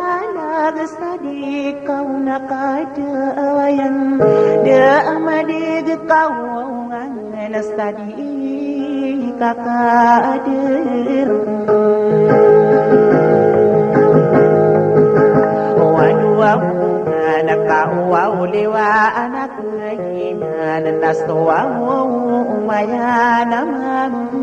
palag sa di kau nakadawayan da amadig kau ngan sa di kakadir waduaw nakauaw liwa anak inan nastuaw umaya naman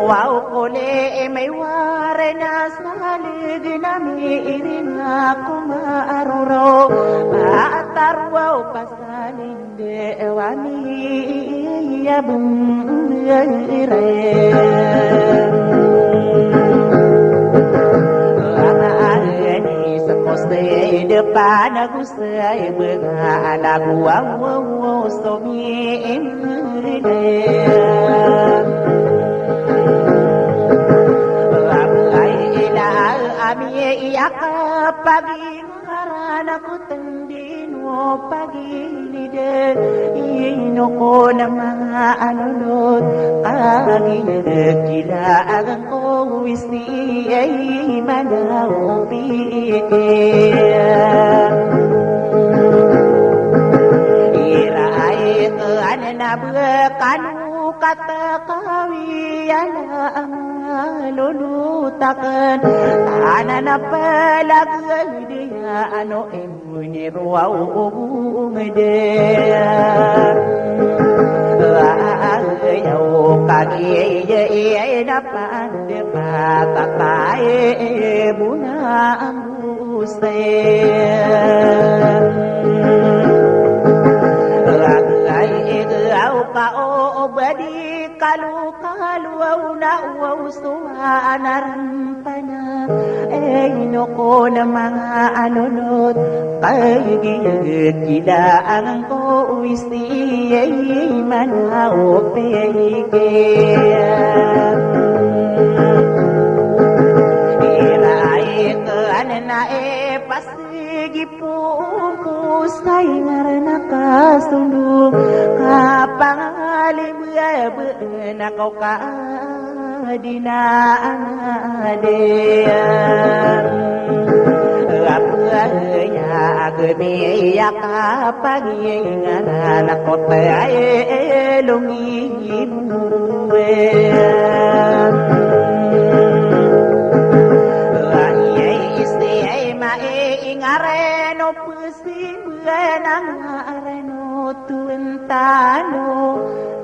wow kule may ware na salig nami irin ako maaruro maatarwaw pasalin de wani yabung ire ani sa poste depan aku say anak wow so mi pagi marana ko tandino pagilide ino ko na mga anunod kagilagkilaan ko wisni ay manawpit iraay ko ananabakan kata kawiyan ang lulutakan tanan na palagay dia ano emunirwaw dia ayaw kagiyay na pandepatatay muna ang guste badi kalu na suha narampana ino ko na mga anunod kagigilaan ko isi ay manaw pegyan iray ka na pasigi po kusay ngarana kasundong kapangalim na kau kadinaan adean apa ya gemiya kapangingan ako tayo lungin ingareno pusimben ang areno tuwentano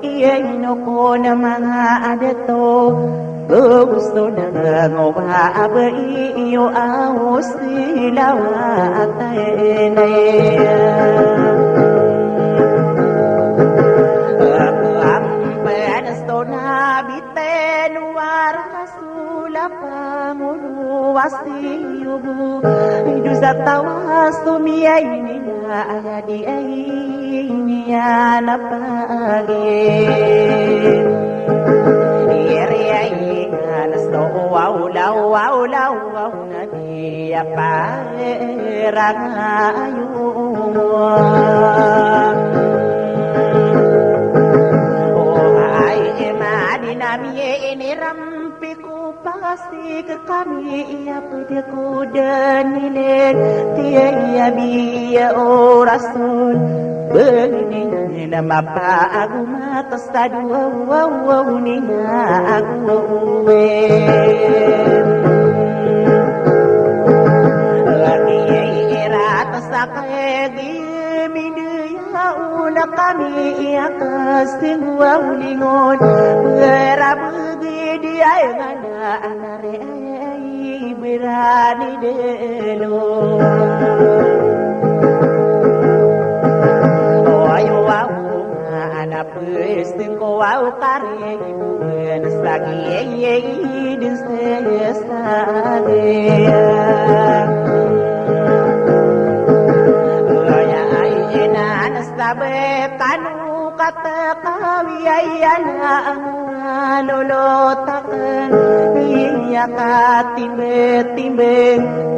iyano ko na mga adato gusto na ngumaba iyo awos silaw at ang penasto na biten warang sulap wasiubu hidu sa tawas tumiyay nila ayadi ay niya napagin iriay nasto wow na diya parang ayun ay madinami inirampi ko pasti ke kami ia pede ko danilin tiya biya o rasul benih na mapaagu tastadu wow ni aku lagi ira tasakegi minya una kami ia kasing wow lingon berabgi dia ngana anare berani delo Pwesting ko au kare sagi din sagi ya ina nastabe kanu kata kawiyan lolotakan iya katimbe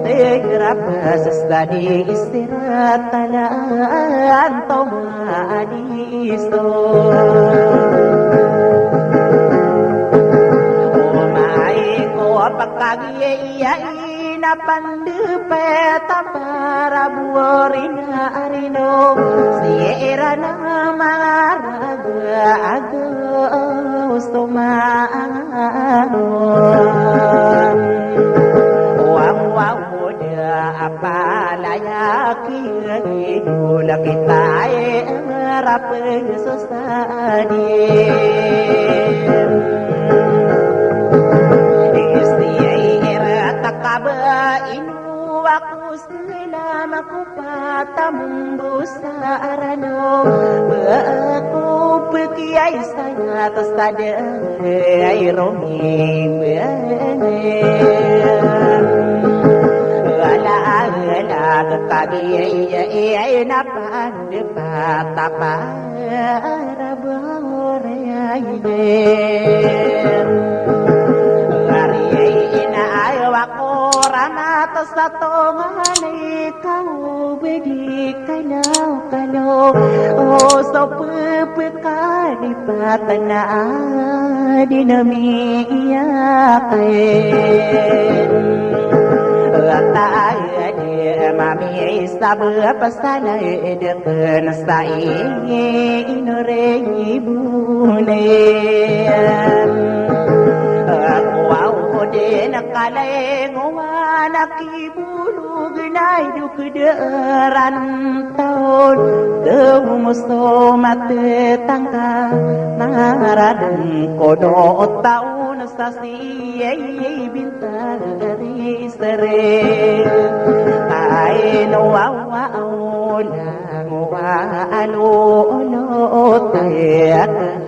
tegrapa sestadi istirahat talaan toma adisto kagiyai na pandupe tapara buorina arino siera na maraga agos tumano wang wawuda apalaya kiyula kita rapeng sosadi inu aku selama ku patamung busarano aku pekiai saya atas tada airomi ala kekagi napan depan tapara bahore Rana satu hari kau beri kalau oh sopepekan di patana dinamia kain ada mami sabar pasana depan sai inore ibune aku de nakaleng nakibulug na iduk deran tahun Temu matetangka Naradan kono tahun Sasi bintang dari sere Kain wawa ulang wa alo tayak